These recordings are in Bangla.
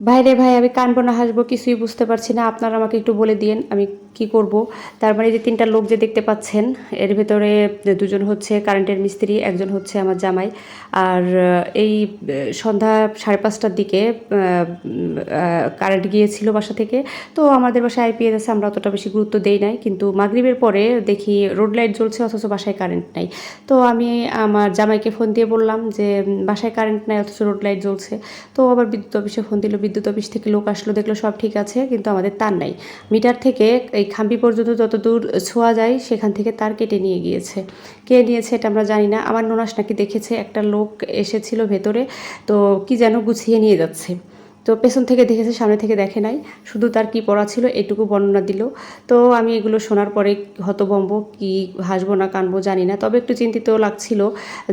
ভাইরে ভাই, আমি কানবো না হাসবো কিছুই বুঝতে পারছি না। আপনারা আমাকে একটু বলে দিয়েন আমি কি করব? তার মানে যে ৩ টা লোক যে দেখতে পাচ্ছেন, এর ভেতরে ২ জন হচ্ছে কারেন্টের মিস্ত্রি, একজন হচ্ছে আমার জামাই। আর এই সন্ধ্যা ৫:৩০ টার দিকে কারেন্ট গিয়েছিল বাসা থেকে। তো আমাদের বাসায় আইপিএস আছে, আমরা অতটা বেশি গুরুত্ব দেই নাই। কিন্তু মাগরিবের পরে দেখি রোড লাইট জ্বলছে অথচ বাসায় কারেন্ট নাই। তো আমি আমার জামাইকে ফোন দিয়ে বললাম যে, "বাসায় কারেন্ট নাই অথচ রোড লাইট জ্বলছে।" তো আবার বিদ্যুৎ অফিসে ফোন দিল। বিদ্যুৎ অফিস থেকে লোক আসলো, দেখলো সব ঠিক আছে, কিন্তু আমাদের তার নাই। মিটার থেকে এই খাম্বি পর্যন্ত যতদূর ছোঁয়া যায় সেখান থেকে তার কেটে নিয়ে গিয়েছে। কে নিয়েছে এটা আমরা জানি না। আমার ননাস নাকি দেখেছে একটা লোক এসেছিল ভেতরে, তো কি যেন গুছিয়ে নিয়ে যাচ্ছে। তো পেছন থেকে দেখেছে, সামনে থেকে দেখে নাই। শুধু তার কি পড়া ছিল এটুকু বর্ণনা দিল। তো আমি এগুলো শোনার পরে হতভম্ব, কি হাসবো না কানবো জানি না। তবে একটু চিন্তিতও লাগছিল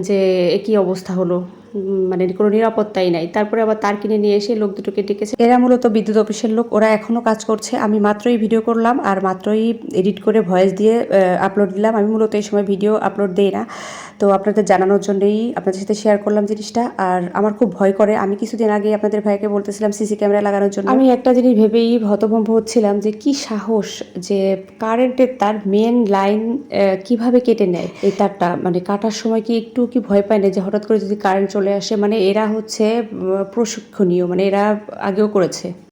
যে এ কী অবস্থা হলো। মানে কোনো নিরাপত্তাই নাই। তারপরে আবার তার কিনে নিয়ে এসে লোক দুটোকে ডেকেছে। এরা মূলত বিদ্যুৎ অফিসের লোক। ওরা এখনও কাজ করছে। আমি মাত্রই ভিডিও করলাম আর মাত্রই এডিট করে ভয়েস দিয়ে আপলোড দিলাম। আমি মূলত এই সময় ভিডিও আপলোড দেই না। তো আপনাদের জানানোর জন্যই আপনাদের সাথে শেয়ার করলাম জিনিসটা। আর আমার খুব ভয় করে। আমি কিছুদিন আগে আপনাদের ভাইকে বলতেছিলাম সিসি ক্যামেরা লাগানোর জন্য। আমি একটা জিনিস ভেবেই হতভম্ব হচ্ছিলাম যে কি সাহস, যে কারেন্টের তার মেন লাইন কিভাবে কেটে নেয়। এই তারটা মানে কাটার সময় কি একটু কি ভয় পায় না যে হঠাৎ করে যদি কারেন্ট চলে আসে? মানে এরা হচ্ছে প্রশিক্ষণীয়, মানে এরা আগেও করেছে।